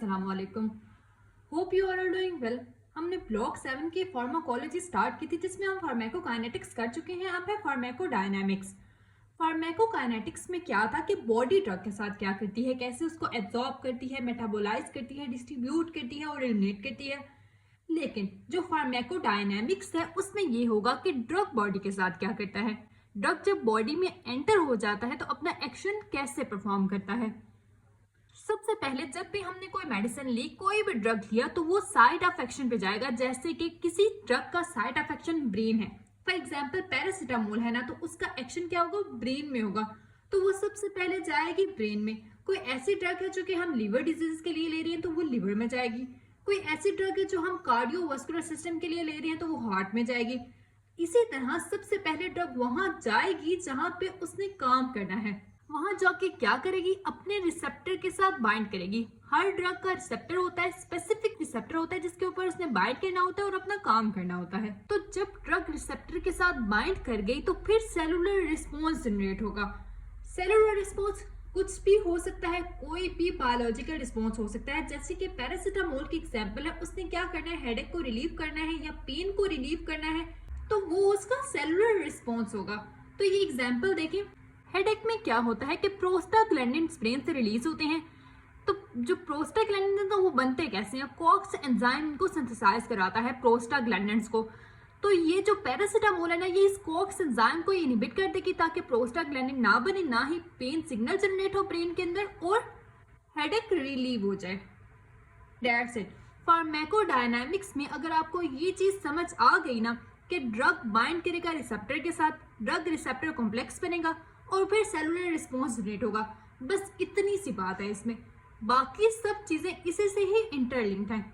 अस्सलाम वालेकुम। Hope you are doing well. हमने ब्लॉक 7 की फार्माकोलॉजी स्टार्ट की थी जिसमें हम फार्माकोकाइनेटिक्स कर चुके हैं। अब है फार्माकोडायनामिक्स। फार्माकोकाइनेटिक्स में क्या था कि बॉडी ड्रग के साथ क्या करती है, कैसे उसको एब्जॉर्ब करती है, मेटाबोलाइज करती है, डिस्ट्रीब्यूट करती है और एलिमिनेट करती है। लेकिन जो फार्माकोडायनामिक्स है उसमें ये होगा कि ड्रग बॉडी के साथ क्या करता है। ड्रग जब बॉडी में एंटर हो जाता है तो अपना एक्शन कैसे परफॉर्म करता है। सबसे पहले जब भी हमने कोई मेडिसिन ली, कोई भी ड्रग लिया, तो वो साइड ऑफ एक्शन पे जाएगा। जैसे कि किसी ड्रग का साइड ऑफ एक्शन ब्रेन है, फॉर एग्जांपल पैरासीटामोल है ना, तो उसका एक्शन क्या होगा, ब्रेन में होगा। तो वो सबसे पहले जाएगी ब्रेन में। कोई ऐसी ड्रग है जो कि हम लिवर डिजीज के लिए ले रहे हैं तो वो लिवर में जाएगी। कोई ऐसी ड्रग है जो हम कार्डियोवास्कुलर सिस्टम के लिए ले रहे हैं तो वो हार्ट में जाएगी। इसी तरह सबसे पहले ड्रग वहां जाएगी जहां पे उसने काम करना है। वहां जाके क्या करेगी, अपने रिसेप्टर के साथ बाइंड करेगी। हर ड्रग का रिसेप्टर होता है, स्पेसिफिक रिसेप्टर होता है जिसके ऊपर उसने बाइंड करना होता है और अपना काम करना होता है। तो जब ड्रग रिसेप्टर के साथ बाइंड कर गई तो फिर सेलुलर रिस्पॉन्स जनरेट होगा। सेलुलर रिस्पॉन्स कुछ भी हो सकता है, कोई भी बायोलॉजिकल रिस्पॉन्स हो सकता है। जैसे कि पैरासीटामोल की एग्जांपल है, उसने क्या करना है, हेडेक को रिलीव करना है या पेन को रिलीव करना है, तो वो उसका सेलुलर रिस्पॉन्स होगा। तो ये एग्जांपल देखें, हेडेक में क्या होता है कि प्रोस्टाग्लैंडिन्स ब्रेन से रिलीज होते हैं। तो जो प्रोस्टाग्लैंडिन है तो वो बनते कैसे हैं, कॉक्स एंजाइम को सिंथेसाइज कराता है प्रोस्टाग्लैंडिन्स को। तो ये जो पैरासीटामोल है ना, ये इस कॉक्स एंजाइम को इनहिबिट कर देगी ताकि प्रोस्टाग्लैंडिन ना बने, ना ही पेन सिग्नल जनरेट हो ब्रेन के अंदर और हेडेक रिलीव हो जाए। That's it. फार्माकोडायनामिक्स में अगर आपको ये चीज समझ आ गई ना कि ड्रग बाइंड करेगा रिसेप्टर के साथ, ड्रग रिसेप्टर कॉम्प्लेक्स बनेगा और फिर सेलुलर रिस्पॉन्स जनरेट होगा, बस इतनी सी बात है इसमें। बाकी सब चीजें इसी से ही इंटरलिंक्ड हैं।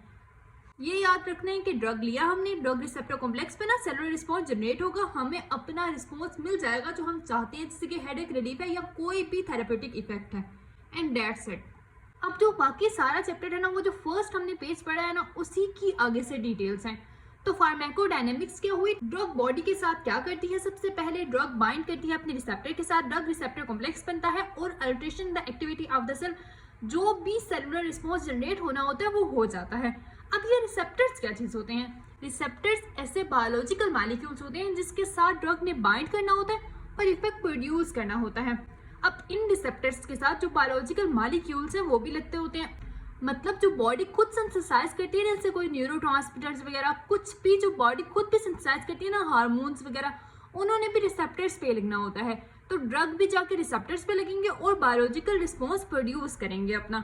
ये याद रखना है कि ड्रग लिया हमने, ड्रग रिसेप्टर कॉम्प्लेक्स पे ना सेलुलर रिस्पॉन्स जनरेट होगा, हमें अपना रिस्पॉन्स मिल जाएगा जो हम चाहते हैं, जैसे कि हेडेक रिलीफ है या कोई भी थेरेपेटिक इफेक्ट है, एंड दैट्स इट। अब जो बाकी सारा चैप्टर है ना, वो जो फर्स्ट हमने पेज पढ़ा है ना, उसी की आगे से डिटेल्स हैं। तो फार्माकोडायनामिक्स क्या हुई, ड्रग बॉडी के साथ क्या करती है, सबसे पहले ड्रग बाइंड करती है अपने रिसेप्टर के साथ, ड्रग रिसेप्टर कॉम्प्लेक्स बनता है और alteration the activity of the cell, जो भी सेलुलर रिस्पॉन्स जनरेट होना होता है वो हो जाता है। अब ये रिसेप्टर्स क्या चीज होते हैं, रिसेप्टर्स ऐसे बायोलॉजिकल मॉलिक्यूल्स होते हैं जिसके साथ ड्रग ने बाइंड करना होता है और इफेक्ट प्रोड्यूस करना होता है। अब इन रिसेप्टर्स के साथ जो बायोलॉजिकल मॉलिक्यूल्स हैं वो भी लगते होते हैं, मतलब जो बॉडी खुद सिंथेसाइज करती है, जैसे कोई न्यूरोट्रांसमीटर्स वगैरह, कुछ भी जो बॉडी खुद भी सिंथेसाइज करती है ना, हार्मोन्स वगैरह, उन्होंने भी रिसेप्टर्स पे लगना होता है। तो ड्रग भी जाके रिसेप्टर्स पे लगेंगे और बायोलॉजिकल रिस्पॉन्स प्रोड्यूस करेंगे अपना।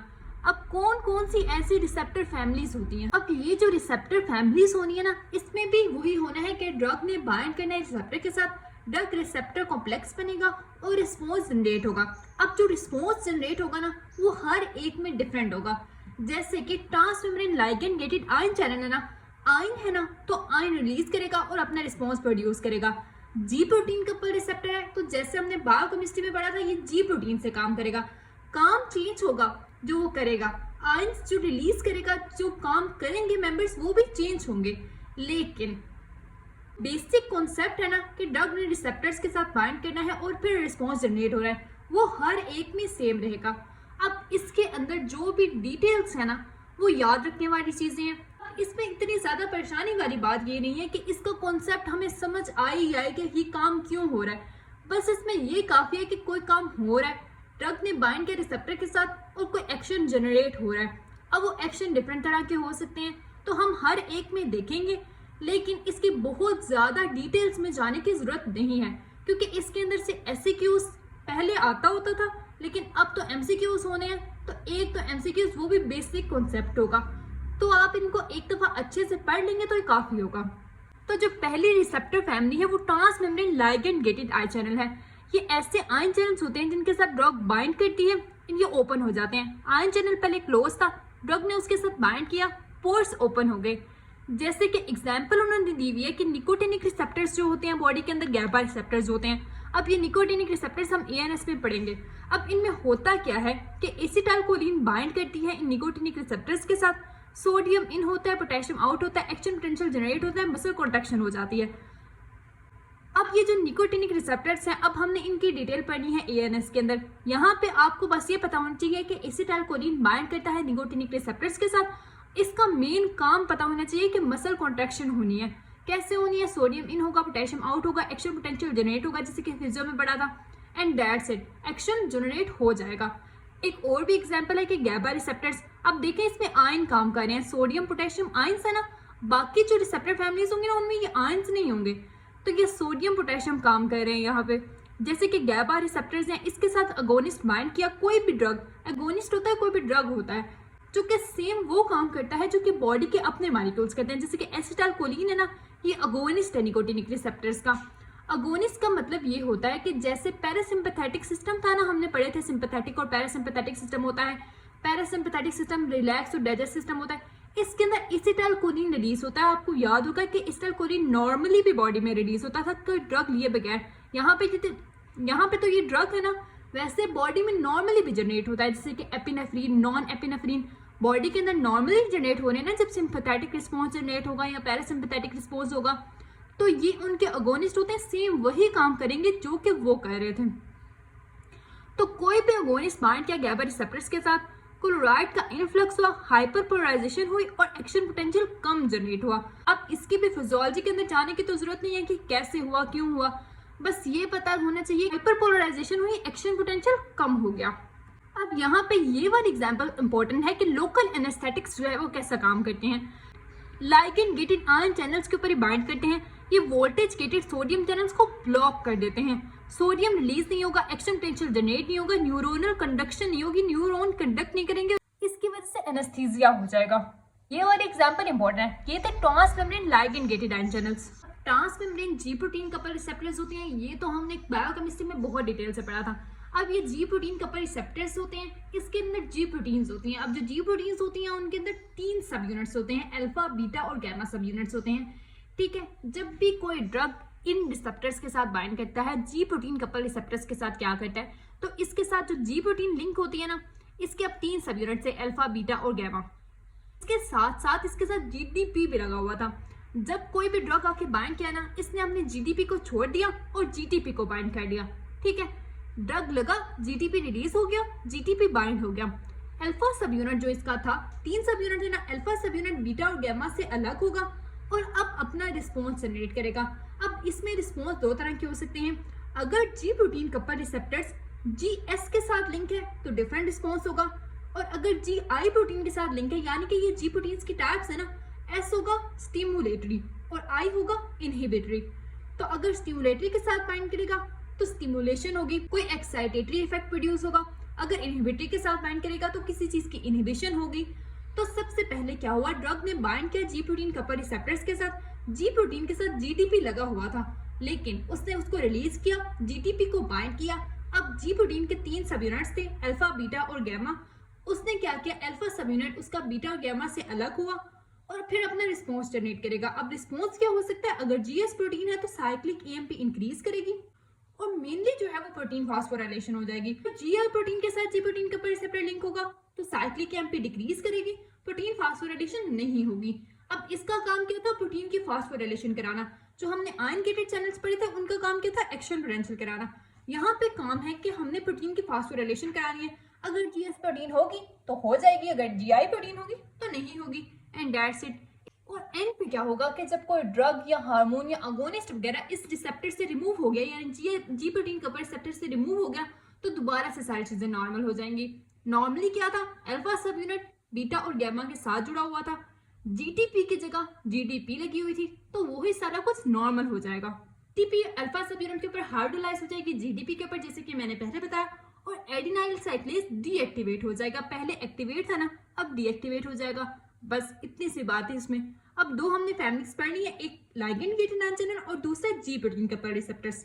अब कौन कौन सी ऐसी रिसेप्टर फैमिलीज होती हैं, अब ये जो रिसेप्टर फैमिलीज होनी है ना, इसमें भी वही होना है कि ड्रग ने बाइंड करना है रिसेप्टर के साथ, ड्रग रिसेप्टर कॉम्प्लेक्स बनेगा और रिस्पॉन्स जनरेट होगा। अब जो रिस्पॉन्स जनरेट होगा ना, वो हर एक में डिफरेंट होगा। जैसे कि transmembrane ligand gated ion channel है ना, आयन है ना, तो आयन रिलीज करेगा और अपना रिस्पॉन्स प्रोड्यूस करेगा। जी प्रोटीन कपल रिसेप्टर है, तो जैसे हमने बायोकेमिस्ट्री में पढ़ा था, ये जी प्रोटीन से काम करेगा। काम चेंज होगा जो वो करेगा, आयंस जो रिलीज करेगा, जो काम करेंगे मेंबर्स वो भी चेंज होंगे, लेकिन बेसिक कॉन्सेप्ट है ना कि ड्रग ने रिसेप्टर्स के साथ बाइंड करना है और फिर रिस्पॉन्स जनरेट हो रहा है, वो हर एक में सेम रहेगा। अब इसके अंदर जो भी डिटेल्स है ना, वो याद रखने वाली चीजें हैं। इसमें इतनी ज्यादा परेशानी वाली बात ये नहीं है कि इसका कॉन्सेप्ट हमें समझ आई आए कि ये काम क्यों हो रहा है, बस इसमें ये काफी है कि कोई काम हो रहा है, ड्रग ने बाइंड किया रिसेप्टर के साथ और कोई एक्शन जनरेट हो रहा है। अब वो एक्शन डिफरेंट तरह के हो सकते हैं, तो हम हर एक में देखेंगे, लेकिन इसकी बहुत ज्यादा डिटेल्स में जाने की जरूरत नहीं है, क्योंकि इसके अंदर से एमसीक्यूज पहले आता होता था, लेकिन अब तो एमसीक्यूज होने हैं। तो एक तो एमसीक्यूज वो भी बेसिक कॉन्सेप्ट होगा, तो आप इनको एक दफा अच्छे से पढ़ लेंगे तो ये काफी होगा। तो जो पहली रिसेप्टर फैमिली है वो transmembrane ligand gated ion channel है। ये ऐसे आयन चैनल्स होते हैं जिनके साथ ड्रग बाइंड करती है, इनके ओपन हो जाते हैं। आयन चैनल पहले क्लोज था, ड्रग ने उसके साथ बाइंड किया, पोर्स ओपन हो गए। जैसे कि एग्जाम्पल उन्होंने दी हुई है कि निकोटिनिक रिसेप्टर्स जो होते हैं बॉडी के अंदर गैबा रिसेप्टर्स होते हैं। अब ये निकोटिनिक रिसेप्टर्स हम एएनएस में पढ़ेंगे। अब इनमें होता क्या है कि एसिटाइलकोलिन बाइंड करती है इन निकोटिनिक रिसेप्टर्स के साथ, सोडियम इन होता है, पोटेशियम आउट होता है, एक्शन पोटेंशियल जनरेट होता है, मसल कॉन्ट्रैक्शन हो जाती है। अब ये जो निकोटिनिक रिसेप्टर्स हैं, अब हमने इनकी डिटेल पढ़नी है एएनएस के अंदर। यहाँ पे आपको बस ये पता होना चाहिए कि एसिटाइलकोलिन बाइंड करता है निकोटिनिक रिसेप्टर्स के साथ। इसका मेन काम पता होना चाहिए कि मसल कॉन्ट्रैक्शन होनी है। कैसे होनी है? सोडियम इन होगा, पोटेशियम आउट होगा, एक्शन पोटेंशियल जनरेट होगा, जैसे कि फिजियो में पढ़ा था, and that's it, action generate हो जाएगा। एक और भी एग्जांपल है कि गैबा रिसेप्टर्स। अब देखें इसमें आयन काम कर रहे हैं, सोडियम पोटेशियम आयंस है ना, बाकी जो रिसेप्टर फैमिलीज होंगे ना उनमें ये आयंस नहीं होंगे, तो ये सोडियम पोटेशियम काम कर रहे हैं यहाँ पे। जैसे कि गैबा रिसेप्टर्स हैं, इसके साथ अगोनिस्ट बाइंड किया, कोई भी ड्रग अगोनिस्ट होता है, कोई भी ड्रग होता है जो कि सेम वो काम करता है जो कि बॉडी के अपने मॉलिक्यूल्स करते हैं। जैसे कि एसिटाइलकोलिन है ना, ये अगोनिस्ट है निकोटिनिक रिसेप्टर्स का। अगोनिस्ट का मतलब ये होता है कि जैसे पैरासिम्पैथेटिक सिस्टम था ना, हमने पढ़े थे सिंपैथेटिक और पैरासिम्पैथेटिक सिस्टम होता है। पैरासिम्पैथेटिक सिस्टम रिलैक्स और डाइजेस्ट सिस्टम होता है, इसके अंदर एसिटाइलकोलिन रिलीज होता है। आपको याद होगा कि एसिटाइलकोलिन नॉर्मली भी बॉडी में रिलीज होता था कोई ड्रग लिए बगैर। यहाँ पे तो ये ड्रग है ना, वैसे बॉडी में नॉर्मली भी जनरेट होता है, जैसे कि एपिनेफ्रीन, नॉन एपिनेफ्रीन बॉडी के अंदर नॉर्मली जनरेट हो रहे हैं ना। जब सिंपैथेटिक रिस्पॉन्स जनरेट होगा या पैरासिम्पैथेटिक रिस्पॉन्स होगा तो ये उनके अगोनिस्ट होते हैं, सेम वही काम करेंगे जो कि वो कर रहे थे। तो कोई भी अगोनिस्ट बाइंड किया गैबा रिसेप्टर्स के साथ, क्लोराइड का इनफ्लक्स हुआ, हाइपरपोलराइजेशन हुई और एक्शन पोटेंशियल कम जनरेट हुआ। अब इसकी भी फिजियोलॉजी के अंदर जाने की तो जरूरत नहीं है कि कैसे हुआ, क्यों हुआ, बस ये पता होना चाहिए हाइपरपोलराइजेशन हुई, एक्शन पोटेंशियल कम हो गया। अब यहाँ पे ये वाली एग्जांपल इंपॉर्टेंट है कि लोकल एनेस्थेटिक्स जो है वो कैसा काम करते हैं। लाइगेंड गेटेड आयन चैनल्स के ऊपर ही बाइंड करते हैं, ये वोल्टेज गेटेड सोडियम चैनल्स को ब्लॉक कर देते हैं। सोडियम रिलीज नहीं होगा, एक्शन पोटेंशियल जनरेट नहीं होगा, न्यूरोनल कंडक्शन नहीं होगी, न्यूरॉन कंडक्ट नहीं करेंगे, इसकी वजह से एनेस्थीसिया हो जाएगा। ये वाली एग्जांपल इंपॉर्टेंट है। ये थे transmembrane ligand gated ion channels. Transmembrane जी प्रोटीन कपल रिसेप्टर्स होते हैं, ये तो हमने बायोकेमिस्ट्री में बहुत डिटेल से पढ़ा था। अब ये जी प्रोटीन कपल रिसेप्टर्स होते हैं, इसके अंदर जी प्रोटीन्स होती हैं। अब जो जी प्रोटीन्स होती हैं उनके अंदर 3 सब यूनिट्स होते हैं, अल्फा, बीटा और गैमा सब यूनिट्स होते हैं। ठीक है, जब भी कोई ड्रग इन रिसेप्टर्स के साथ बाइंड करता है, जी प्रोटीन कपल रिसेप्टर्स के साथ क्या करता है, तो इसके साथ जो जी प्रोटीन लिंक होती है ना, इसके अब 3 सब यूनिट्स है, अल्फा, बीटा और गैमा। इसके साथ साथ इसके साथ जीडीपी भी लगा हुआ था। जब कोई भी ड्रग आके बाइंड किया ना, इसने अपने जीडीपी को छोड़ दिया और जीटीपी को बाइंड कर दिया। ठीक है, ड्रग लगा, जीटीपी रिलीज हो गया, जीटीपी बाइंड हो गया। अल्फा सब यूनिट जो इसका था, 3 सब यूनिट है ना, अल्फा सब यूनिट बीटा और गैमा से अलग होगा और अब अपना रिस्पॉन्स जनरेट करेगा। अब इसमें रिस्पॉन्स 2 तरह के हो सकते हैं। अगर जी प्रोटीन कपल रिसेप्टर्स जीएस के साथ लिंक है तो डिफरेंट रिस्पॉन्स होगा, और अगर जी आई प्रोटीन के साथ लिंक है, यानी कि ये जी प्रोटीन्स की टाइप्स है ना, एस होगा स्टिमुलेटरी और आई होगा इनहिबिटरी। तो अगर स्टिमुलेटरी के साथ बाइंड करेगा तो स्टिमुलेशन होगी, कोई एक्साइटेटरी इफेक्ट प्रोड्यूस होगा। अगर इनहिबिटरी के साथ बाइंड करेगा तो किसी चीज की इनहिबिशन होगी। तो सबसे पहले क्या हुआ, ड्रग ने बाइंड किया जी प्रोटीन कपल रिसेप्टर्स के साथ, जी प्रोटीन के साथ जीटीपी लगा हुआ था, लेकिन उसने उसको रिलीज किया, जीटीपी को बाइंड किया। अब जी प्रोटीन के 3 सब यूनिट्स थे, अल्फा, बीटा और गैमा। उसने क्या किया, अल्फा सब यूनिट उसका बीटा और गैमा से अलग हुआ और फिर अपना रिस्पॉन्स जनरेट करेगा। अब रिस्पॉन्स क्या हो सकता है, अगर जीएस प्रोटीन है तो साइक्लिक ईएमपी इंक्रीज करेगी और मेनली जो है वो प्रोटीन फास्फोराइलेशन हो जाएगी। तो जीआई प्रोटीन के साथ जी प्रोटीन कपल रिसेप्टर लिंक होगा तो साइक्लिक ईएमपी डिक्रीज करेगी, प्रोटीन फास्फोराइलेशन नहीं होगी। अब इसका काम क्या था, प्रोटीन की फास्फोराइलेशन कराना। जो हमने आयन गेटेड चैनल्स पढ़े थे उनका काम क्या था, एक्शन पोटेंशियल कराना। यहाँ पे काम है कि हमने प्रोटीन की फास्फोराइलेशन करानी है। अगर जीएस प्रोटीन होगी तो हो जाएगी, अगर जीआई प्रोटीन होगी तो नहीं होगी, एंड दैट्स इट। और एंड पे क्या होगा कि जब कोई ड्रग या हार्मोन या अगोनिस्ट वगैरह इस रिसेप्टर से रिमूव हो गया, यानी जी प्रोटीन कपल रिसेप्टर से रिमूव हो गया, तो दोबारा से सारी चीजें नॉर्मल हो जाएंगी। नॉर्मली क्या था, अल्फा सब यूनिट बीटा और गैमा के साथ जुड़ा हुआ था, जीटीपी की जगह जीडीपी लगी हुई थी, तो वही सारा कुछ नॉर्मल हो जाएगा। टीपी अल्फा सब यूनिट के ऊपर हाइड्रोलाइज हो जाएगी जीडीपी के ऊपर, जैसे कि मैंने पहले बताया, और एडिनाइल साइक्लेज डीएक्टिवेट हो जाएगा। पहले एक्टिवेट था ना, अब डीएक्टिवेट हो जाएगा। बस इतनी सी बात है इसमें। अब 2 हमने फैमिलीज पढ़नी है, एक लाइगेंड गेटेड आयन चैनल और दूसरा जी प्रोटीन कपल रिसेप्टर्स।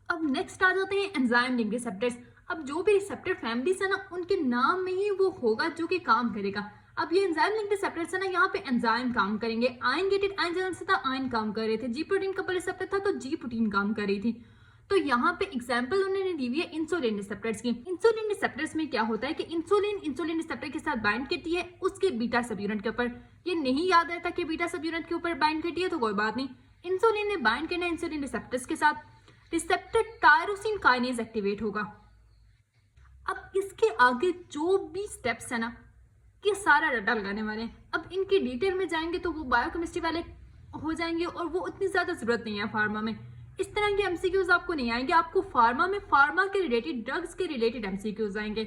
अब नेक्स्ट आ जाते हैं एंजाइम लिंक्ड रिसेप्टर्स। अब जो भी रिसेप्टर फैमिलीज है ना, उनके नाम में ही वो होगा जो कि काम करेगा। अब ये एंजाइम लिंक्ड रिसेप्टर्स है ना, यहाँ पे एंजाइम काम करेंगे। आयन गेटेड आयन चैनल से था, आयन काम कर रहे थे। जी प्रोटीन कपल रिसेप्टर था तो जी प्रोटीन काम कर रही थी। तो यहाँ पे एग्जाम्पल उन्होंने दी हुई है इंसुलिन रिसेप्टर्स की। इंसुलिन रिसेप्टर्स में क्या होता है कि इंसुलिन रिसेप्टर के साथ बाइंड करती है उसके बीटा सब यूनिट के ऊपर। ये नहीं याद रहता कि बीटा सब यूनिट के ऊपर बाइंड करती है तो कोई बात नहीं, इंसुलिन ने बाइंड करना इंसुलिन रिसेप्टर्स के साथ, रिसेप्टर टायरोसिन काइनेज एक्टिवेट होगा। अब इसके आगे जो भी स्टेप्स है ना, ये सारा डाटा लगाने वाले हैं। अब इनकी डिटेल में जाएंगे तो वो बायोकेमिस्ट्री वाले हो जाएंगे और वो उतनी ज्यादा जरूरत नहीं है फार्मा में। इस तरह के एमसीक्यूज आपको नहीं आएंगे, आपको फार्मा में फार्मा के रिलेटेड, ड्रग्स के रिलेटेड एमसीक्यूज आएंगे।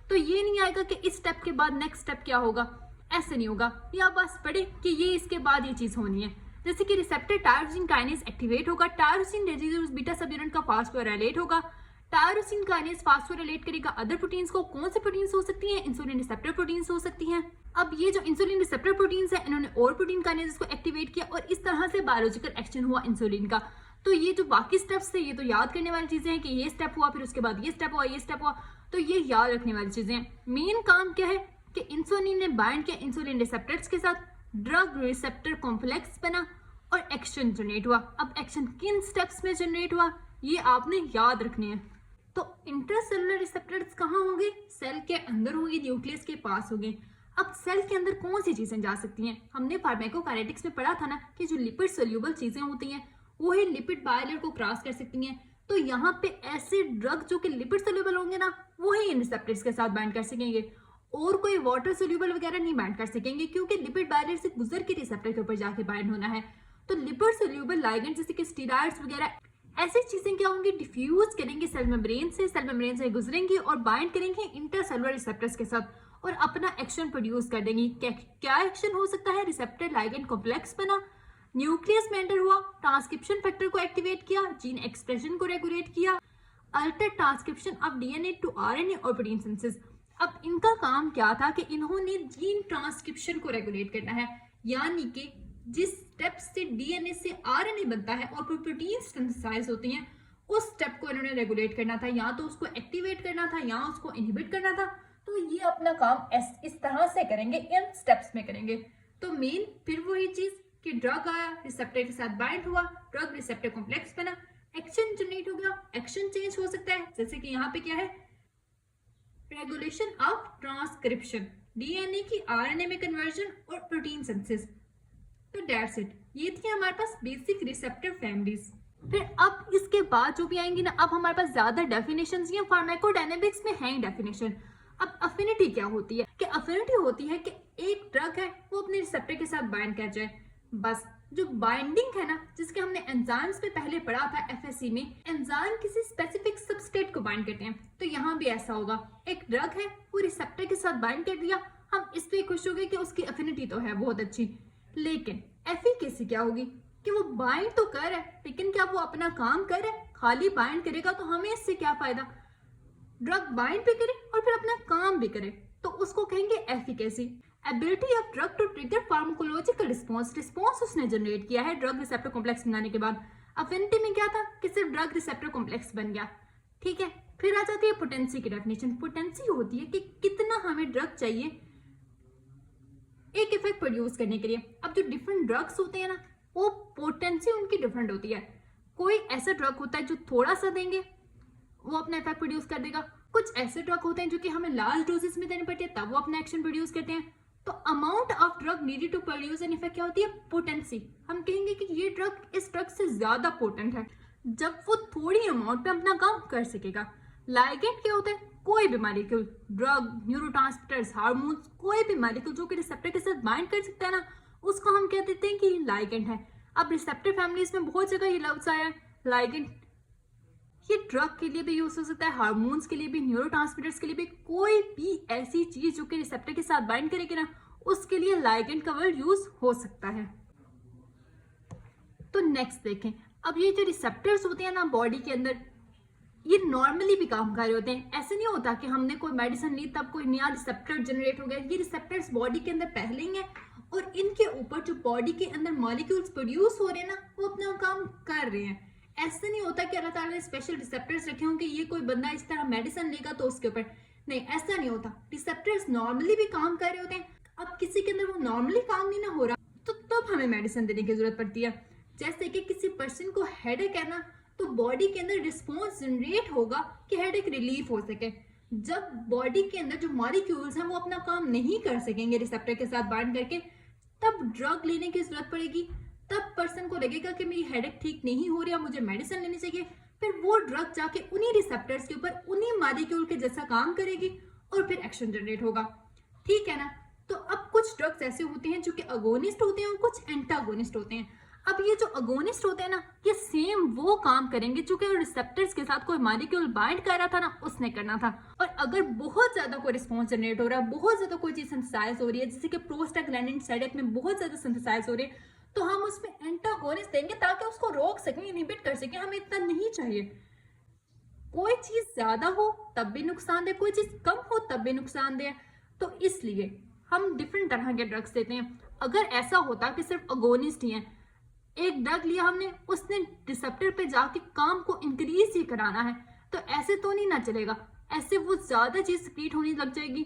तो ये नहीं आएगा कि इस स्टेप के बाद नेक्स्ट स्टेप क्या होगा, ऐसे नहीं होगा। ये आप बस पढ़े कि ये इसके बाद ये चीज होनी है। जैसे कि रिसेप्टर टायरोसिन काइनेज एक्टिवेट होगा, टायरोसिन रेसिड्यूज बीटा सब यूनिट का फास्फोराइलेट होगा, टायरोसिन काइनेज फास्फोराइलेट करेगा अदर प्रोटीन्स को। कौन से प्रोटीन्स हो सकती हैं? इंसुलिन रिसेप्टर प्रोटीन्स हो सकती हैं। अब ये जो इंसुलिन रिसेप्टर प्रोटीन्स है, इन्होंने और प्रोटीन काइनेज को एक्टिवेट किया और इस तरह से बायोलॉजिकल एक्शन हुआ इंसुलिन का। तो ये जो बाकी स्टेप्स थे ये तो याद करने वाली चीजें हैं कि ये स्टेप हुआ, फिर उसके बाद ये स्टेप हुआ, ये स्टेप हुआ, तो ये याद रखने वाली चीजें हैं। मेन काम क्या है कि इंसुलिन ने बाइंड किया इंसुलिन रिसेप्टर्स के साथ, ड्रग रिसेप्टर कॉम्प्लेक्स बना और एक्शन जनरेट हुआ। अब एक्शन किन स्टेप्स में जनरेट हुआ ये आपने याद रखने हैं। तो इंट्रासेलुलर रिसेप्टर्स कहाँ होंगे? सेल के अंदर होंगे, न्यूक्लियस के पास होंगे। अब सेल के अंदर कौन सी चीजें जा सकती हैं? हमने फार्माकोकाइनेटिक्स में पढ़ा था ना कि जो लिपिड सोल्यूबल चीजें होती हैं वो ही लिपिड बायलर को क्रॉस कर सकती हैं। तो यहाँ पे ऐसे ड्रग जो कि लिपिड सोल्यूबल होंगे ना, वो ही इन रिसेप्टर्स के साथ बाइंड कर सकेंगे और कोई वाटर सोल्यूबल वगैरह नहीं बाइंड कर सकेंगे, क्योंकि लिपिड बायलर से गुजर के रिसेप्टर के ऊपर जाके बाइंड होना है। तो लिपिड सोल्यूबल लाइगेंड जैसे कि स्टेरॉइड्स वगैरह ऐसी चीजें क्या होंगी, डिफ्यूज करेंगे सेल मेम्ब्रेन से गुजरेंगी और बाइंड करेंगे इंटरसेलुलर रिसेप्टर्स के साथ और अपना एक्शन प्रोड्यूस कर देंगी। क्या एक्शन हो सकता है? रिसेप्टर लाइगेंड कॉम्प्लेक्स बना, न्यूक्लियस में एंटर हुआ, ट्रांसक्रिप्शन फैक्टर को एक्टिवेट किया, जीन एक्सप्रेशन को रेगुलेट किया, alter transcription of DNA to RNA और प्रोटीन सिंथेसिस। अब इनका काम क्या था कि इन्होंने जीन ट्रांसक्रिप्शन को रेगुलेट करना है, यानी कि जिस स्टेप से डीएनए से आरएनए बनता है और प्रोटीन सिंथेसाइज होती हैं, उस स्टेप को इन्होंने रेगुलेट करना था, या तो उसको एक्टिवेट करना था या उसको इनहिबिट करना था। तो ये अपना काम इस तरह से करेंगे, इन स्टेप्स में करेंगे। तो मेन फिर वही चीज कि ड्रग आया, रिसेप्टर के साथ बाइंड हुआ, ड्रग रिसेप्टर कॉम्प्लेक्स बना, एक्शन जनरेट हो गया, एक्शन चेंज हो सकता है। जैसे कि यहाँ पे क्या है, रेगुलेशन ऑफ ट्रांसक्रिप्शन, डीएनए की आरएनए में कन्वर्जन और प्रोटीन सिंथेसिस। तो दैट्स इट, ये थी हमारे पास बेसिक रिसेप्टर फैमिलीज। फिर अब इसके बाद जो भी आएंगी ना, अब हमारे पास ज्यादा डेफिनेशंस या फार्माकोडायनेमिक्स में है डेफिनेशन। अब अफिनिटी क्या होती है? कि अफिनिटी होती है कि एक ड्रग है वो अपने रिसेप्टर के साथ बाइंड कर जाए, बस। जो बाइंडिंग है ना, जिसके हमने एंजाइम्स में पहले पढ़ा था एफएससी में, एंजाइम किसी स्पेसिफिक सबस्ट्रेट को बाइंड करते हैं। तो यहाँ भी ऐसा होगा, एक ड्रग है वो रिसेप्टर के साथ बाइंड कर दिया, हम इस पे खुश हो गए कि उसकी अफिनिटी तो है बहुत अच्छी, लेकिन एफिकेसी क्या होगी कि वो बाइंड तो कर रहा है लेकिन क्या वो अपना काम कर रहा है? खाली बाइंड करेगा तो हमें इससे क्या फायदा? ड्रग बाइंड भी करे और फिर अपना काम भी करे, तो उसको कहेंगे efficacy. Ability of drug to trigger pharmacological response, response उसने जनरेट किया है ड्रग रिसेप्टर कॉम्प्लेक्स बनाने के बाद। अफिनिटी में क्या था कि सिर्फ ड्रग रिसेप्टर कॉम्प्लेक्स बन गया, ठीक है। फिर आ जाती है पोटेंसी की डेफिनेशन। पोटेंसी होती है कि कितना हमें ड्रग चाहिए एक इफेक्ट प्रोड्यूस करने के लिए। अब जो डिफरेंट ड्रग्स होते हैं ना, वो पोटेंसी उनकी डिफरेंट होती है। कोई ऐसा ड्रग होता है जो थोड़ा सा देंगे वो अपना इफेक्ट प्रोड्यूस कर देगा, कुछ ऐसे ड्रग होते हैं जो कि हमें लार्ज डोजेस में देने पड़ते हैं तब वो अपना एक्शन प्रोड्यूस करते हैं। तो amount of drug needed to produce an effect क्या होती है? पोटेंसी। हम कहेंगे कि ये ड्रग इस ड्रग से ज्यादा पोटेंट है जब वो थोड़ी अमाउंट पे अपना काम कर सकेगा। लाइगेंड क्या होता है? कोई भी मॉलिक्यूल, ड्रग, न्यूरोट्रांसमीटर्स, हार्मोन्स, कोई भी मॉलिक्यूल जो कि रिसेप्टर के साथ बाइंड कर सकता है ना, उसको हम कह देते हैं कि लाइगेंड है। अब रिसेप्टर फैमिलीज में बहुत जगह ये लफ्ज आया है लाइगेंड। ये ड्रग के लिए भी यूज हो सकता है, हार्मोन्स के लिए भी, न्यूरोट्रांसमीटर्स के लिए भी। कोई भी ऐसी चीज जो कि रिसेप्टर के साथ बाइंड करेगी ना, उसके लिए लाइगेंड का वर्ड यूज हो सकता है। तो नेक्स्ट देखें, अब ये जो रिसेप्टर्स होते हैं ना बॉडी के अंदर, ये नॉर्मली भी काम कर रहे होते हैं। ऐसे नहीं होता कि हमने कोई मेडिसिन ली तब कोई नया रिसेप्टर जनरेट हो गया। ये रिसेप्टर्स बॉडी के अंदर पहले ही हैं और इनके ऊपर जो बॉडी के अंदर मॉलिक्यूल्स प्रोड्यूस हो रहे हैं ना, वो अपना काम कर रहे हैं। ऐसे नहीं होता कि अल्लाह ताला ने स्पेशल रिसेप्टर्स रखे हों कि ये कोई बंदा इस तरह मेडिसिन लेगा तो उसके ऊपर, नहीं, ऐसा नहीं होता। रिसेप्टर्स नॉर्मली भी काम कर रहे होते हैं। अब किसी के अंदर वो नॉर्मली काम नहीं ना हो रहा तो तब हमें मेडिसिन देने की जरूरत पड़ती है। जैसे कि किसी पर्सन को हेडेक है ना, तो बॉडी के अंदर रिस्पॉन्स जनरेट होगा कि हेडेक रिलीफ हो सके। जब बॉडी के अंदर जो मॉलिक्यूल्स हैं वो अपना काम नहीं कर सकेंगे रिसेप्टर के साथ बाइंड करके, तब ड्रग लेने की जरूरत पड़ेगी, तब पर्सन को लगेगा कि मेरी हेडेक ठीक नहीं हो रही है, मुझे मेडिसिन लेनी चाहिए। फिर वो ड्रग जाके उन्हीं रिसेप्टर्स के ऊपर उन्हीं मॉलिक्यूल के जैसा काम करेगी और फिर एक्शन जनरेट होगा। ठीक है ना। तो अब कुछ ड्रग्स ऐसे होते हैं जो कि अगोनिस्ट होते हैं और कुछ एंटागोनिस्ट होते हैं। अब ये जो अगोनिस्ट होते हैं ना, ये सेम वो काम करेंगे जो कि रिसेप्टर्स के साथ कोई मॉलिक्यूल बाइंड कर रहा था ना, उसने करना था। और अगर बहुत ज्यादा कोई रिस्पॉन्स जनरेट हो रहा है, बहुत ज्यादा कोई चीज सिंथेसाइज हो रही है, जैसे कि प्रोस्टाग्लैंडिन सेडेक में बहुत ज्यादा सिंथेसाइज हो रही है, तो हम उसमें एंटागोनिस्ट देंगे ताकि उसको रोक सकें, इनहिबिट कर सकें। हमें इतना नहीं चाहिए। कोई चीज ज्यादा हो तब भी नुकसानदेह, कोई चीज कम हो तब भी नुकसानदेह। तो इसलिए हम डिफरेंट तरह के ड्रग्स देते हैं। अगर ऐसा होता कि सिर्फ अगोनिस्ट ही है, एक ड्रग लिया हमने, उसने रिसेप्टर पे जाके काम को इंक्रीज ही कराना है, तो ऐसे तो नहीं ना चलेगा। ऐसे वो ज्यादा चीज सक्रीट होने लग जाएगी,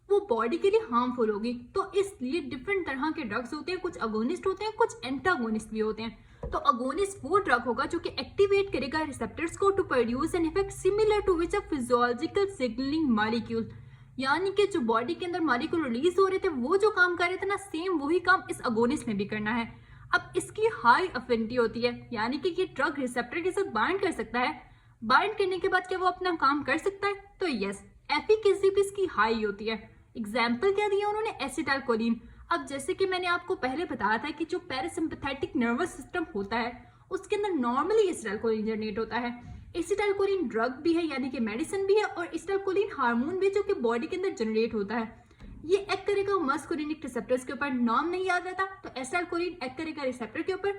वो बॉडी के लिए हार्मफुल होगी। तो इसलिए डिफरेंट तरह के ड्रग्स होते हैं, कुछ अगोनिस्ट होते हैं, कुछ एंटागोनिस्ट भी होते हैं। तो अगोनिस्ट वो ड्रग होगा जो कि एक्टिवेट करेगा रिसेप्टर्स को to produce an effect similar to which a physiological signaling molecule, यानी कि जो बॉडी के अंदर मॉलिक्यूल रिलीज हो रहे थे, वो जो काम कर रहे थे ना, सेम वही काम इस अगोनिस्ट में भी करना है। अब इसकी हाई अफिनिटी होती है, यानी कि ये ड्रग रिसेप्टर के साथ बाइंड कर सकता है। बाइंड करने के बाद क्या वो अपना काम कर सकता है? तो यस, एफिकेसी भी इसकी हाई होती है। एग्जाम्पल क्या दिया उन्होंने? एसिटाइलकोलिन। अब जैसे कि मैंने आपको पहले बताया था कि जो पैरासिम्पैथेटिक नर्वस सिस्टम होता है, उसके अंदर नॉर्मली एसिटाइलकोलिन जनरेट होता है। एसिटाइलकोलिन ड्रग भी है, यानी कि मेडिसिन भी है, और एसिटाइलकोलिन हार्मोन भी जो कि बॉडी के अंदर जनरेट होता है। ये एक्ट करेगा मस्कुलिनिक रिसेप्टर्स के ऊपर। नाम नहीं याद रहता तो एसिटाइलकोलिन एक्ट करेगा रिसेप्टर के ऊपर,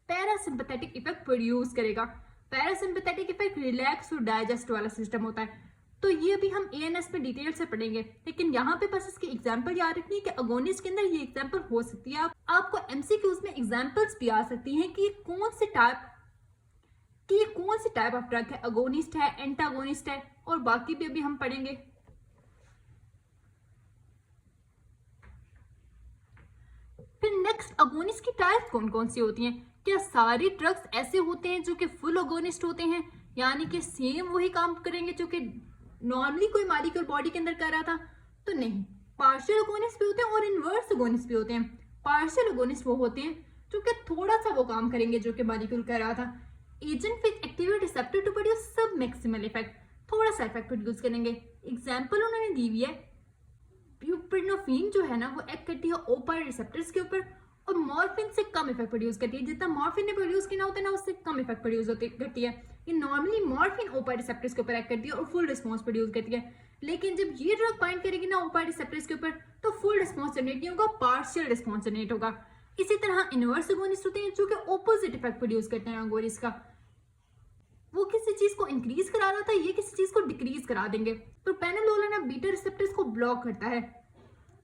पैरासिम्पैथेटिक इफेक्ट प्रोड्यूस करेगा। पैरासिम्पैथेटिक इफेक्ट रिलैक्स और डाइजेस्ट वाला सिस्टम होता है। तो ये भी हम एएनएस में डिटेल से पढ़ेंगे, लेकिन यहाँ पे बस इसकी एग्जांपल याद रखनी है कि अगोनिस्ट के अंदर ये एग्जांपल हो सकती है। आपको एमसीक्यूज में एग्जांपल्स भी आ सकती हैं कि कौन से टाइप ऑफ ड्रग है, अगोनिस्ट है, एंटागोनिस्ट है, और बाकी भी अभी हम पढ़ेंगे। फिर नेक्स्ट, अगोनिस्ट की टाइप्स कौन कौन सी होती हैं? क्या सारी ड्रग्स ऐसे होते हैं जो कि फुल अगोनिस्ट होते हैं, यानी कि सेम वही काम करेंगे जो कि नॉर्मली कोई मॉलिक्यूल बॉडी के अंदर कर रहा था? तो नहीं, पार्शियल अगोनिस्ट भी होते हैं और इनवर्स अगोनिस्ट भी होते हैं। पार्शियल अगोनिस्ट वो होते हैं जो कि थोड़ा सा वो काम करेंगे जो कि मॉलिक्यूल कर रहा था। Agent which activate receptor to produce submaximal effect, थोड़ा सा इफेक्ट प्रोड्यूस करेंगे। एग्जाम्पल उन्होंने दी हुई है, ब्यूप्रेनोफिन जो है ना, वो एक्ट करती है ओपाइड रिसेप्टर्स के ऊपर और मॉर्फिन से कम इफेक्ट प्रोड्यूस करती है। जितना मॉर्फिन ने प्रोड्यूस किया होता है ना, उससे कम इफेक्ट प्रोड्यूस करती है। ये नॉर्मली मॉर्फिन ओपाइड रिसेप्टर्स के ऊपर एक्ट करती है और फुल रिस्पॉन्स प्रोड्यूस करती है। लेकिन जब ये ड्रग बाइंड करेगी ना ओपाइड रिसेप्टर्स के ऊपर, तो फुल रिस्पॉन्स जनरेट नहीं होगा, पार्शियल रिस्पॉन्स जनरेट होगा। इसी तरह इनवर्स अगोनिस्ट होते हैं जो कि ऑपोजिट इफेक्ट प्रोड्यूस करते हैं अगोनिस्ट का। वो किसी चीज को इंक्रीज करा रहा था, ये किसी चीज को डिक्रीज करा देंगे। प्रोपेनोलोल ना बीटा रिसेप्टर्स को ब्लॉक करता है,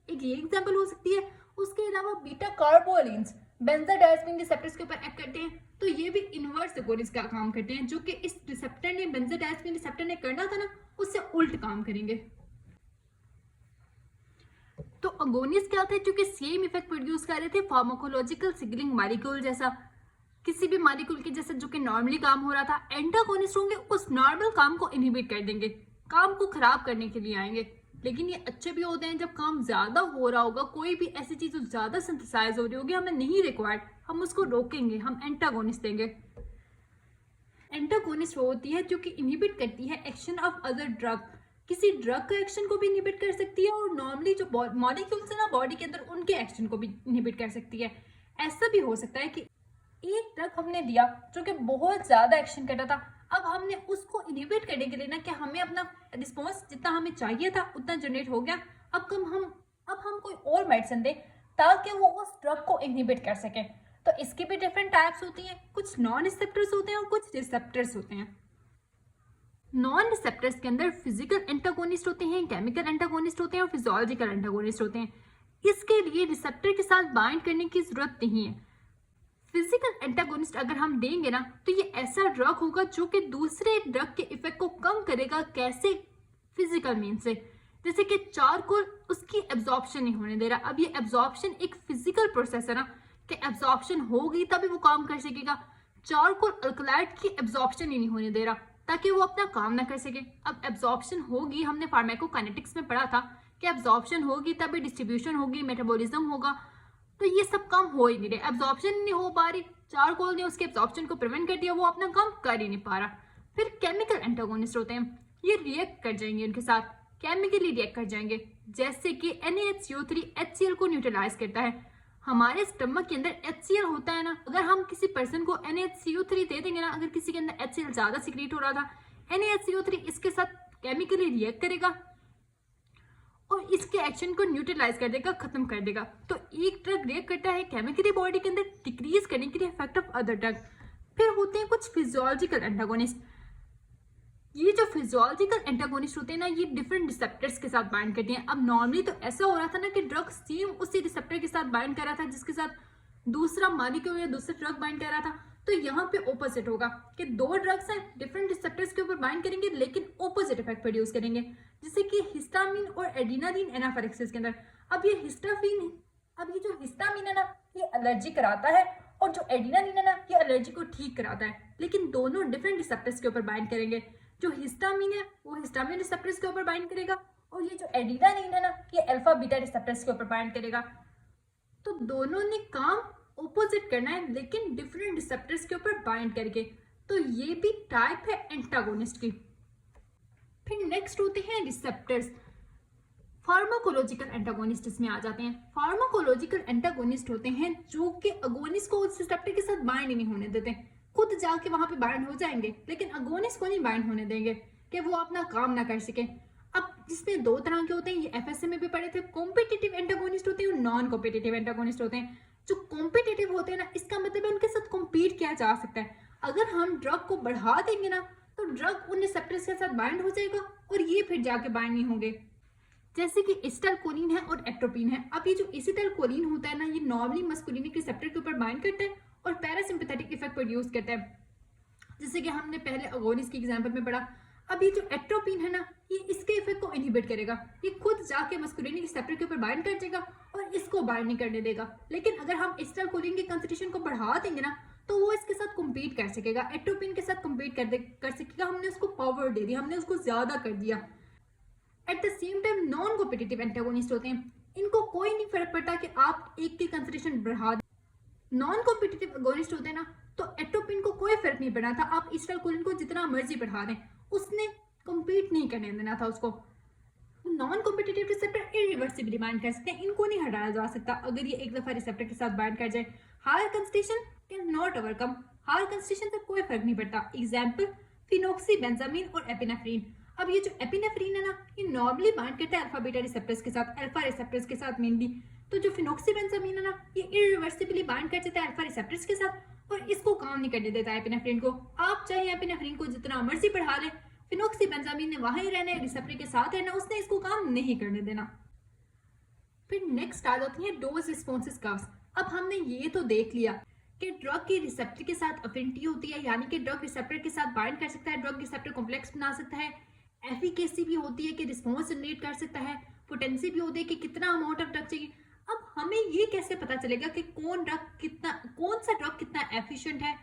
एक ये एग्जांपल हो सकती है। उसके अलावा बीटा कार्बोलिन्स बेंजाडाइज़ेपिन रिसेप्टर्स के ऊपर एक्ट करते हैं, तो ये भी इनवर्स अगोनिस्ट का काम करते हैं, जो कि इस रिसेप्टर ने, बेंजाडाइज़ेपिन रिसेप्टर ने करना था ना, उससे उल्ट काम करेंगे। तो अगोनिस्ट क्या थे? जो कि सेम इफेक्ट प्रोड्यूस कर रहे थे फार्माकोलॉजिकल सिग्नलिंग मॉलिक्यूल जैसा, किसी भी मॉलिक्यूल के जैसे जो कि नॉर्मली काम हो रहा था। एंटागोनिस्ट होंगे, उस नॉर्मल काम को इनहिबिट कर देंगे, काम को खराब करने के लिए आएंगे। लेकिन ये अच्छे भी होते हैं जब काम ज्यादा हो रहा होगा, कोई भी ऐसी चीज जो ज्यादा सिंथेसाइज हो रही होगी, हमें नहीं रिक्वायर्ड, हम उसको रोकेंगे, हम एंटागोनिस्ट देंगे। एंटागोनिस्ट वो होती है जो कि इनहिबिट करती है एक्शन ऑफ अदर ड्रग, किसी ड्रग का एक्शन को भी इनहिबिट कर सकती है और नॉर्मली जो मॉलिक्यूल्स है ना बॉडी के अंदर, उनके एक्शन को भी इनहिबिट कर सकती है। ऐसा भी हो सकता है कि एक ड्रग हमने दिया जो कि बहुत ज्यादा एक्शन कर रहा था, अब हमने उसको इनहिबिट करने के लिए ना, कि हमें अपना रिस्पॉन्स जितना हमें चाहिए था उतना जनरेट हो गया, अब हम कोई और मेडिसिन दें ताकि वो उस ड्रग को इनहिबिट कर सके। तो इसकी भी डिफरेंट टाइप्स होती हैं, कुछ नॉन रिसेप्टर्स होते हैं और कुछ रिसेप्टर्स होते हैं। नॉन रिसेप्टर्स के अंदर फिजिकल एंटागोनिस्ट होते हैं, केमिकल एंटागोनिस्ट होते हैं और फिजियोलॉजिकल एंटागोनिस्ट होते हैं। इसके लिए रिसेप्टर के साथ बाइंड करने की जरूरत नहीं है। फिजिकल एंटागोनिस्ट अगर हम देंगे ना, तो ये ऐसा ड्रग होगा जो कि दूसरे ड्रग के इफेक्ट को कम करेगा। कैसे? फिजिकल मीन से, जैसे कि चारकोल, उसकी एब्जॉर्प्शन नहीं होने दे रहा। अब ये एब्जॉर्प्शन एक फिजिकल प्रोसेस है ना, कि एब्जॉर्प्शन होगी तभी वो काम कर सकेगा। चारकोल अल्कलाइड की एब्जॉर्प्शन ही नहीं होने दे रहा ताकि वो अपना काम ना कर सके। अब एब्जॉर्प्शन होगी, हमने फार्माकोकाइनेटिक्स में पढ़ा था कि एब्जॉर्प्शन होगी तभी डिस्ट्रीब्यूशन होगी, मेटाबॉलिज्म होगा, तो ये सब काम हो ही नहीं रहे, एब्जॉर्प्शन नहीं हो पा रही, चारकोल ने उसके एब्जॉर्प्शन को प्रिवेंट कर दिया, वो अपना काम कर ही नहीं पा रहा। फिर केमिकल एंटागोनिस्ट होते हैं, ये रिएक्ट कर जाएंगे उनके साथ, केमिकली रिएक्ट कर जाएंगे, जैसे कि NaHCO3 HCl को न्यूट्रलाइज करता है। हमारे स्टमक के अंदर HCl होता है ना, अगर हम किसी पर्सन को NaHCO3 दे देंगे ना, अगर किसी के अंदर HCl ज्यादा सिक्रीट हो रहा था, NaHCO3 इसके साथ केमिकली रिएक्ट करेगा और इसके एक्शन को न्यूट्रलाइज कर देगा, खत्म कर देगा। तो एक ड्रग रिएक्ट करता है केमिकली बॉडी के अंदर डिक्रीज करने के लिए इफेक्ट ऑफ अदर ड्रग। फिर होते हैं कुछ फिजियोलॉजिकल एंटागोनिस्ट। ये जो फिजियोलॉजिकल एंटागोनिस्ट होते हैं ना, ये डिफरेंट रिसेप्टर्स के साथ बाइंड करते हैं। अब नॉर्मली तो ऐसा हो रहा था ना कि ड्रग सेम उसी रिसेप्टर के साथ बाइंड कर रहा था जिसके साथ दूसरा मॉलिक्यूल या दूसरा ड्रग बाइंड कर रहा था। तो यहाँ पे ऑपोजिट होगा कि दो ड्रग्स हैं, डिफरेंट रिसेप्टर्स के ऊपर बाइंड करेंगे लेकिन ऑपोजिट इफेक्ट प्रोड्यूस करेंगे, जैसे कि हिस्टामिन और एड्रेनालिन एनाफिलैक्सिस के अंदर। अब ये जो हिस्टामिन है ना, ये एलर्जी कराता है, और जो एड्रेनालिन है ना, ये एलर्जी को ठीक कराता है, लेकिन दोनों डिफरेंट रिसेप्टर्स के ऊपर बाइंड करेंगे। जो हिस्टामिन है वो हिस्टामिन रिसेप्टर्स के ऊपर बाइंड करेगा, और ये जो एड्रेनालिन है ना, ये अल्फा बीटा रिसेप्टर्स के ऊपर बाइंड करेगा। तो दोनों ने काम ऑपोजिट करना है लेकिन डिफरेंट रिसेप्टर्स के ऊपर बाइंड करके। तो ये भी टाइप है एंटागोनिस्ट की। फिर नेक्स्ट होते हैं रिसेप्टर्स। फार्माकोलॉजिकल एंटागोनिस्ट इसमें आ जाते हैं। फार्माकोलॉजिकल एंटागोनिस्ट होते हैं जो कि अगोनिस्ट को उस रिसेप्टर के साथ बाइंड नहीं होने देते, खुद जाके वहां पे बाइंड हो जाएंगे लेकिन अगोनिस्ट को नहीं बाइंड होने देंगे कि वो अपना काम ना कर सके। अब इसमें दो तरह के होते हैं, ये FSA में भी पढ़े थे। कॉम्पिटिटिव एंटागोनिस्ट होते हैं और नॉन कॉम्पिटिटिव एंटागोनिस्ट होते हैं। जो कॉम्पिटिटिव होते हैं ना, इसका मतलब है उनके साथ कॉम्पीट किया जा सकता है। अगर हम ड्रग को बढ़ा देंगे ना, तो ड्रग उन रिसेप्टर्स के साथ बाइंड हो जाएगा और ये फिर जाके बाइंड नहीं होंगे, जैसे कि एसिटाइलकोलिन है और एट्रोपिन है। अब ये जो एसिटाइलकोलिन होता है ना, ये नॉर्मली मस्कुलिनिक रिसेप्टर के ऊपर बाइंड करता है और पैरासिम्पैथेटिक इफेक्ट प्रोड्यूस करता है, जैसे कि हमने पहले अगोनिस्ट की एग्जांपल में पढ़ा। अब ये जो एट्रोपिन है ना, ये इसके इफेक्ट को इनहिबिट करेगा, ये खुद जाके मस्कुलिनिक रिसेप्टर के ऊपर बाइंड कर जाएगा और इसको बाइंड नहीं करने देगा। लेकिन अगर हम एसिटाइलकोलिन की कंसंट्रेशन को बढ़ा देंगे ना, तो वो इसके साथ कम्पीट कर सकेगा, एट्रोपिन के साथ कम्पीट कर सकेगा। हमने उसको पावर दे दी, हमने उसको ज्यादा कर दिया। At the same time non competitive antagonist होते हैं, इनको कोई नहीं फर्क पड़ता कि आप एक की कंसंट्रेशन बढ़ा दें। नॉन कॉम्पिटिटिव एगोनिस्ट होते हैं ना, तो एट्रोपिन को कोई फर्क नहीं पड़ा था, आप एसिटाइलकोलिन को जितना मर्जी बढ़ा दें, उसने कम्पीट नहीं करने देना था उसको। Non competitive receptor irreversibly bind कर सकते हैं, इनको नहीं हटाया जा सकता अगर ये एक दफा रिसेप्टर के साथ बाइंड कर जाए। Higher concentration cannot overcome, higher concentration से कोई फर्क नहीं पड़ता। एग्जाम्पल फिनोक्सीबेंजामीन और एपिनेफ्रीन। अब ये जो एपिनेफ्रीन है ना, ये नॉर्मली बाइंड करता है अल्फा बीटा रिसेप्टर्स के साथ, अल्फा रिसेप्टर्स के साथ मेनली। तो जो फिनोक्सीबेंजामीन है ना, ये इरिवर्सिबली बाइंड कर जाता है अल्फा रिसेप्टर्स के साथ और इसको काम नहीं करने देता है एपिनेफ्रीन को। आप चाहे एपिनेफ्रीन को जितना मर्जी बढ़ा लें, फिनोक्सीबेंजामीन ने वहां ही रहना है, रिसेप्टर के साथ रहना, उसने इसको काम नहीं करने देना। फिर नेक्स्ट आ जाती है डोज रिस्पॉन्सेस कर्व्स। अब हमने ये तो देख लिया कि ड्रग की रिसेप्टर के साथ अफिनिटी होती है, यानी कि ड्रग रिसेप्टर के साथ बाइंड कर सकता है, ड्रग रिसेप्टर कॉम्प्लेक्स बना सकता है। एफिकेसी भी होती है कि रिस्पॉन्स जनरेट कर सकता है, पोटेंसी भी होती है कि कितना अमाउंट ऑफ ड्रग चाहिए। अब हमें ये कैसे पता चलेगा कि कौन सा ड्रग कितना एफिशिएंट है,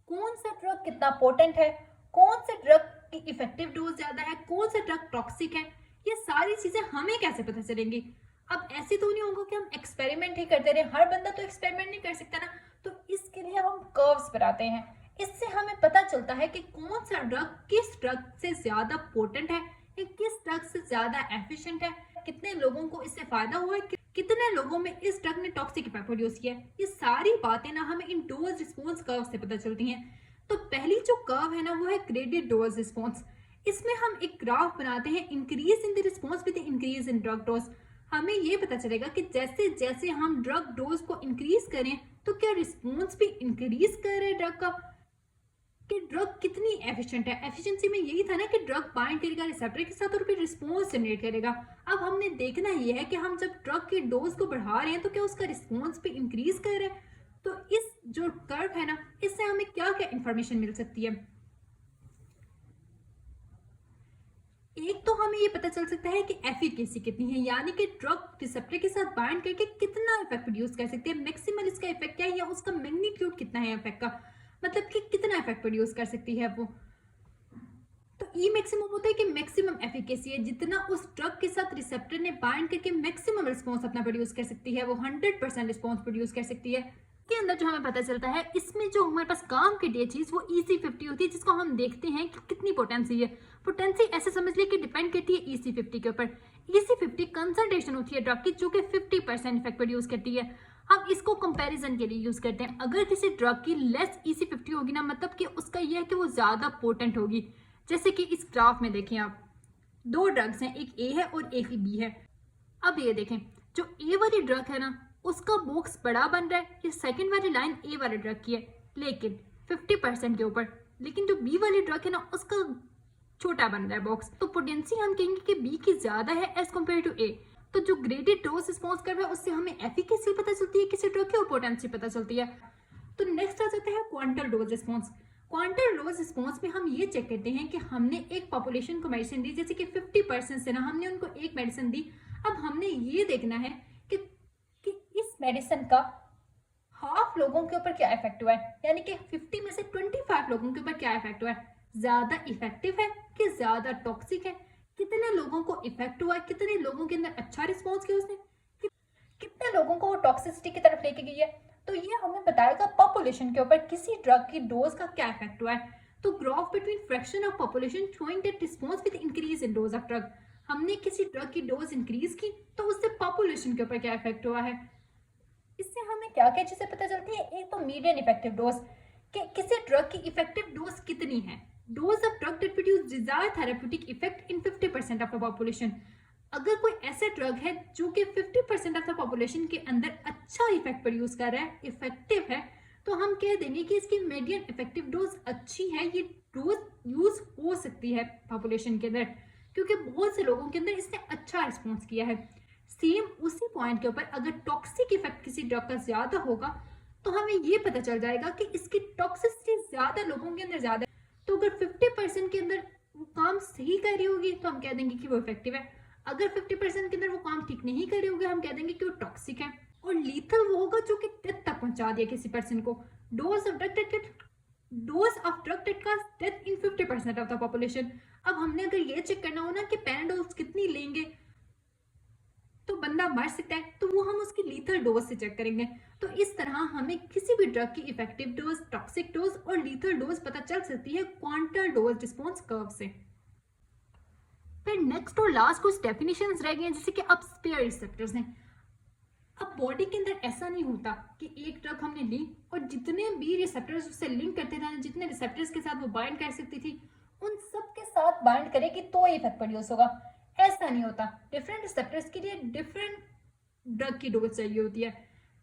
कौन सा ड्रग कितना पोटेंट है, कौन सा ड्रग की इफेक्टिव डोज ज्यादा है, कौन सा ड्रग टॉक्सिक है, ये सारी चीजें हमें कैसे पता चलेंगी। अब ऐसे तो नहीं होगा कि हम एक्सपेरिमेंट ही करते रहे, हर बंदा तो एक्सपेरिमेंट नहीं कर सकता ना, तो इसके लिए हम कर्व्स बनाते हैं। इससे हमें पता चलता है कि कौन सा ड्रग किस ड्रग से ज्यादा पोटेंट है, किस ड्रग से ज्यादा एफिशिएंट है, कितने लोगों को इससे फायदा हुआ है, कितने लोगों में इस ड्रग ने टॉक्सिक इफेक्ट प्रोड्यूस किया है। ये सारी बातें ना हमें इन डोज रिस्पॉन्स कर्व से पता चलती हैं। तो पहली जो कर्व है ना, वो है ग्रेडेड डोज रिस्पॉन्स। इसमें हम एक ग्राफ बनाते हैं, increase in the response with increase in drug dose. हमें ये पता चलेगा कि जैसे जैसे हम ड्रग डोज को इंक्रीज करें तो क्या रिस्पॉन्स भी इंक्रीज कर रहे ड्रग का, कि ड्रग कितनी एफिशिएंट है। एफिशिएंसी में यही था ना कि ड्रग बाइंड करेगा रिसेप्टर के साथ और फिर रिस्पॉन्स जनरेट करेगा। अब हमने देखना ये है कि हम जब ड्रग के डोज को बढ़ा रहे हैं तो क्या उसका रिस्पॉन्स भी इंक्रीज कर रहा है। तो इस जो कर्व है ना, इससे हमें क्या क्या इंफॉर्मेशन मिल सकती है। एक तो हमें ये पता चल सकता है कि एफिकेसी कितनी है, यानी कि ड्रग रिसेप्टर के साथ बाइंड करके कितना इफेक्ट प्रोड्यूस कर सकते हैं, मैक्सिमल इसका इफेक्ट क्या है या उसका मैग्नीट्यूड कितना है इफेक्ट का, मतलब कि कितना इफेक्ट प्रोड्यूस कर सकती है वो। तो ई मैक्सिमम होता है कि मैक्सिमम एफिकेसी है, जितना उस ड्रग के साथ रिसेप्टर ने बाइंड करके मैक्सिमम रिस्पॉन्स अपना प्रोड्यूस कर सकती है, वो 100% रिस्पॉन्स प्रोड्यूस कर सकती है। के अंदर जो हमें पता चलता है, इसमें जो हमारे पास काम की डी चीज वो EC50 होती है, जिसको हम देखते हैं कि कितनी पोटेंसी है। पोटेंसी ऐसे समझ लिए कि डिपेंड करती है EC50 के ऊपर। EC50 कंसंट्रेशन होती है ड्रग की, जो कि 50% इफेक्ट प्रोड्यूस करती है। हम इसको कंपैरिजन के लिए यूज करते हैं। अगर किसी ड्रग की लेस EC50 होगी ना, मतलब कि उसका यह है कि वो ज्यादा पोटेंट होगी। जैसे कि इस ग्राफ में देखें आप, दो ड्रग्स हैं, एक ए है और एक बी है। अब ये देखें, जो ए वाली ड्रग है ना, उसका बॉक्स बड़ा बन रहा है, ये सेकंड वाली लाइन ए वाले ड्रग की है, लेकिन 50% के ऊपर। लेकिन जो बी वाली ड्रग है ना, उसका छोटा बन रहा है बॉक्स। तो पोटेंसी हम कहेंगे कि बी की ज्यादा है एज कम्पेयर टू ए। तो जो ग्रेडेड डोज रिस्पॉन्स कर रहा है, उससे हमें एफिकेसी पता चलती है किसी ड्रग की और पोटेंसी पता चलती है। तो नेक्स्ट आ जाता है quantal dose response. Quantal dose response में हम ये चेक करते हैं कि हमने एक पॉपुलेशन को मेडिसिन दी, जैसे कि 50% से ना हमने उनको एक मेडिसिन दी। अब हमने ये देखना है कि इस मेडिसिन का हाफ लोगों के ऊपर क्या इफेक्ट हुआ है, यानी कि 50 में से 25 लोगों के ऊपर क्या इफेक्ट हुआ है। ज्यादा इफेक्टिव है कि ज्यादा टॉक्सिक है, कितने लोगों को इफेक्ट हुआ है, कितने लोगों के अंदर अच्छा रिस्पॉन्स किया उसने, कितने लोगों को वो टॉक्सिसिटी की तरफ लेके गई है। तो ये हमें बताएगा पॉपुलेशन के ऊपर किसी ड्रग की डोज का क्या इफेक्ट हुआ है। तो graph between fraction of population showing that response with increase in dose of drug. हमने किसी ड्रग की डोज इंक्रीज की तो उससे पॉपुलेशन के ऊपर क्या इफेक्ट हुआ है। इससे हमें क्या क्या चीजें पता चलती है। एक तो मीडियन इफेक्टिव डोज, कि किसी ड्रग की इफेक्टिव डोज कितनी है। Dose of drug that produce desired therapeutic effect in 50% of the population. अगर कोई ऐसा ड्रग है जो कि 50% ऑफ द पॉपुलेशन के अंदर अच्छा इफेक्ट प्रोड्यूस कर रहा है, इफेक्टिव है, तो हम कह देंगे कि इसकी मीडियन इफेक्टिव डोज अच्छी है, ये डोज यूज हो सकती है पॉपुलेशन के अंदर, क्योंकि बहुत से लोगों के अंदर इसने अच्छा रिस्पॉन्स किया है। सेम उसी पॉइंट के ऊपर अगर टॉक्सिक इफेक्ट किसी ड्रग का ज्यादा होगा तो हमें ये पता चल जाएगा कि इसकी टॉक्सिसिटी ज्यादा लोगों के अंदर ज्यादा है। तो अगर 50% के अंदर वो काम सही कर रही होगी तो हम कह देंगे कि वो इफेक्टिव है। अगर 50% के अंदर वो काम ठीक नहीं कर रही होगी, हम कह देंगे कि वो टॉक्सिक है। और लीथल वो होगा जो कि डेथ तक पहुंचा दिया किसी पर्सन को। Dose of drug that cause death in 50% of the population. अब हमने अगर ये चेक करना हो ना कि पैराडोज कितनी लेंगे तो बंदा मर सकता है, तो वो हम उसकी लीथल डोज से चेक करेंगे। तो इस तरह हमें किसी भी ड्रग की इफेक्टिव डोज, टॉक्सिक डोज और लीथल डोज पता चल सकती है क्वांटल डोज रिस्पॉन्स कर्व से। फिर नेक्स्ट और लास्ट कुछ डेफिनेशंस रह गए हैं, जैसे कि अब स्पेयर रिसेप्टर्स हैं। अब बॉडी के अंदर ऐसा नहीं होता कि एक ड्रग हमने ली और जितने भी रिसेप्टर्स उससे लिंक करते थे, जितने रिसेप्टर्स के साथ वो बाइंड कर सकती थी, उन सब के साथ बाइंड करेगी तो इफेक्ट प्रोड्यूस होगा। ऐसा नहीं होता। डिफरेंट रिसेप्टर्स के लिए डिफरेंट ड्रग की डोज चाहिए होती है।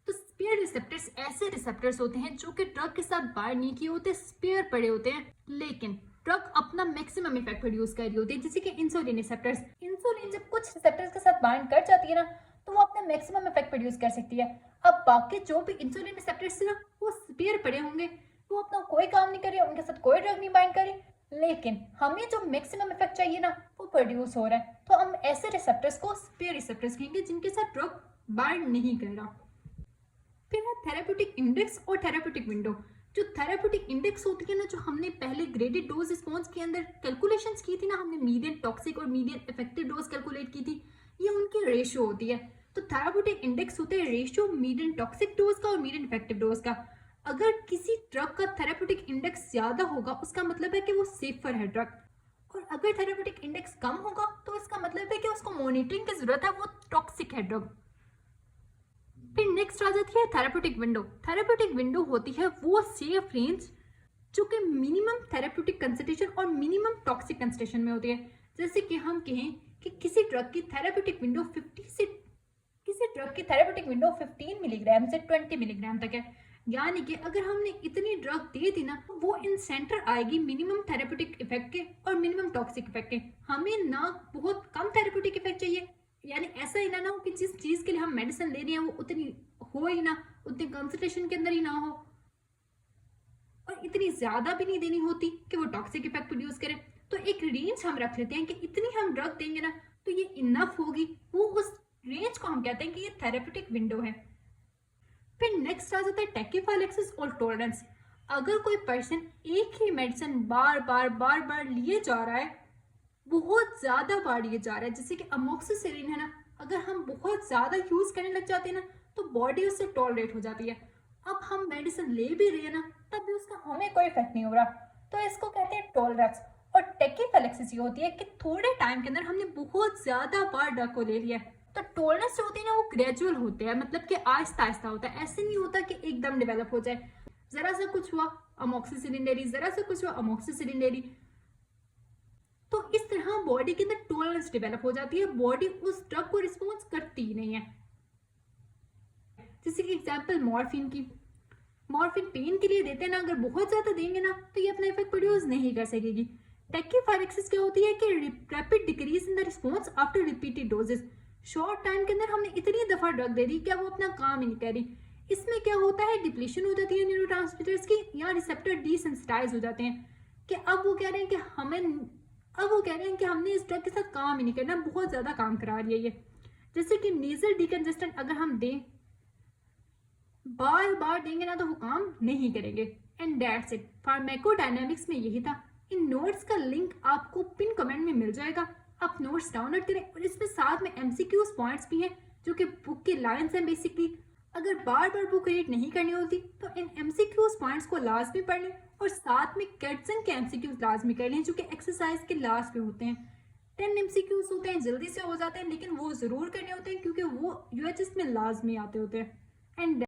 तो स्पेयर रिसेप्टर्स ऐसे रिसेप्टर्स होते हैं जो कि ड्रग के साथ बाइंड नहीं किए होते, स्पेयर पड़े होते हैं, लेकिन ड्रग अपना मैक्सिमम इफेक्ट प्रोड्यूस कर रही होती है। जैसे कि इंसुलिन रिसेप्टर्स, इंसुलिन जब कुछ रिसेप्टर्स के साथ बाइंड कर जाती है ना, तो वो अपना मैक्सिमम इफेक्ट प्रोड्यूस कर सकती है। अब बाकी जो भी इंसुलिन रिसेप्टर्स ना, वो स्पेयर पड़े होंगे, वो अपना कोई काम नहीं कर रही, उनके साथ कोई ड्रग नहीं बाइंड कर रही, लेकिन हमें जो मैक्सिमम इफेक्ट चाहिए ना, वो प्रोड्यूस हो रहा है। तो हम ऐसे रिसेप्टर्स को स्पेयर रिसेप्टर्स कहेंगे जिनके साथ ड्रग बाइंड नहीं कर रहा। फिर है थेरेप्यूटिक इंडेक्स और थेरेप्यूटिक विंडो। जो थेरेप्यूटिक इंडेक्स होती है ना, जो हमने पहले ग्रेडेड डोज रिस्पॉन्स के अंदर कैलकुलेशंस की थी ना, हमने मीडियन टॉक्सिक और मीडियन इफेक्टिव डोज कैलकुलेट की थी, ये उनकी रेशियो होती है। तो थेरेप्यूटिक इंडेक्स होते हैं रेशियो मीडियन टॉक्सिक डोज का और मीडियन इफेक्टिव डोज का। अगर किसी ड्रग का थेरेप्यूटिक इंडेक्स ज्यादा होगा, उसका मतलब है कि वो सेफर है ड्रग, और अगर थेरेप्यूटिक इंडेक्स कम होगा तो इसका मतलब है कि उसको मॉनिटरिंग की जरूरत है, वो टॉक्सिक है ड्रग। फिर नेक्स्ट आ जाती है थेरेप्यूटिक विंडो। थेरेप्यूटिक विंडो होती है वो सेफ रेंज जो कि मिनिमम थेरेप्यूटिक कंसंट्रेशन और मिनिमम टॉक्सिक कंसंट्रेशन में होती है। जैसे कि हम कहें कि किसी ड्रग की थेरेप्यूटिक विंडो 15 मिलीग्राम से 20 मिलीग्राम तक है, यानी कि अगर हमने इतनी ड्रग दे दी ना, वो इन सेंटर आएगी मिनिमम थेरेप्यूटिक इफेक्ट के और मिनिमम टॉक्सिक इफेक्ट के। हमें ना बहुत कम थेरेप्यूटिक इफेक्ट चाहिए, यानी ऐसा ही ना हो कि जिस चीज के लिए हम मेडिसिन ले रहे हैं वो उतनी हो ही ना, उतने कंसंट्रेशन के अंदर ही ना हो, और इतनी ज्यादा भी नहीं देनी होती कि वो टॉक्सिक इफेक्ट प्रोड्यूस करे। तो एक रेंज हम रख लेते हैं कि इतनी हम ड्रग देंगे ना तो ये इनफ होगी, वो उस रेंज को हम कहते हैं कि ये थेरेप्यूटिक विंडो है। फिर नेक्स्ट आ जाता है टैकिफाइलेक्सिस और टॉलरेंस। अगर कोई पर्सन एक ही मेडिसिन बार बार लिए जा रहा है, बहुत ज़्यादा बार लिए जा रहा है, जैसे कि अमोक्सिसिलिन है ना, अगर हम बहुत ज़्यादा यूज़ करने लग जाते हैं ना तो बॉडी उससे टॉलरेट हो जाती है। अब हम मेडिसिन ले भी रहे हैं ना, तब भी उसका हमें कोई इफेक्ट नहीं हो रहा, तो इसको कहते हैं टॉलरेंस। और टेकीफिलैक्सिस ये होती है कि थोड़े टाइम के अंदर हमने बहुत ज़्यादा बार ड्रग को ले लिया है। तो टॉलरेंस जो होती है ना, वो ग्रेजुअल होते हैं, मतलब कि आहिस्ता आहिस्ता होता है, ऐसे नहीं होता कि एकदम डेवलप हो जाए। जरा सा कुछ हुआ अमोक्सिसिलिन ले ली, जरा सा कुछ हुआ अमोक्सिसिलिन ले ली, तो इस तरह बॉडी के अंदर टॉलरेंस डेवलप हो जाती है, बॉडी उस ड्रग को रिस्पॉन्स करती ही नहीं है। जैसे कि एग्जांपल मॉर्फिन की, मॉर्फिन पेन के लिए देते हैं ना, अगर बहुत ज्यादा देंगे ना तो ये अपना इफेक्ट प्रोड्यूस नहीं कर सकेगी। टेकीफायरेक्सिस क्या होती है कि rapid decrease in the response after repeated doses. Short time के अंदर हमने इतनी दफा ड्रग दे दी कि अब वो अपना काम ही नहीं कर रही। इसमें क्या होता है, डिप्लीशन हो जाती है न्यूरोट्रांसमीटर्स की, या रिसेप्टर डिसेंसिटाइज हो जाते हैं कि अब वो कह रहे हैं कि हमने इस ड्रग के साथ काम ही नहीं करना, बहुत ज्यादा काम करा रही है ये। जैसे कि नेजल डिकंजेस्टेंट अगर हम दें, बार बार देंगे ना तो वो काम नहीं करेंगे। एंड दैट्स इट, फार्माकोडायनामिक्स में यही था। इन नोट्स का लिंक आपको पिन कमेंट में मिल जाएगा, आप नोट्स डाउनलोड करें, और इसमें साथ में एमसीक्यूज पॉइंट्स भी हैं जो कि बुक के लाइंस हैं बेसिकली। अगर बार बार बुक रीड नहीं करनी होती तो इन एमसीक्यूज पॉइंट्स को लाजमी पढ़ लें, और साथ में कैटसन के एमसीक्यूज लाजमी कर लें जो कि एक्सरसाइज के लास्ट में होते हैं। 10 एमसीक्यूज होते हैं, जल्दी से हो जाते हैं, लेकिन वो जरूर करने होते हैं क्योंकि वो यूएचएस में लाजमी आते होते हैं। एंड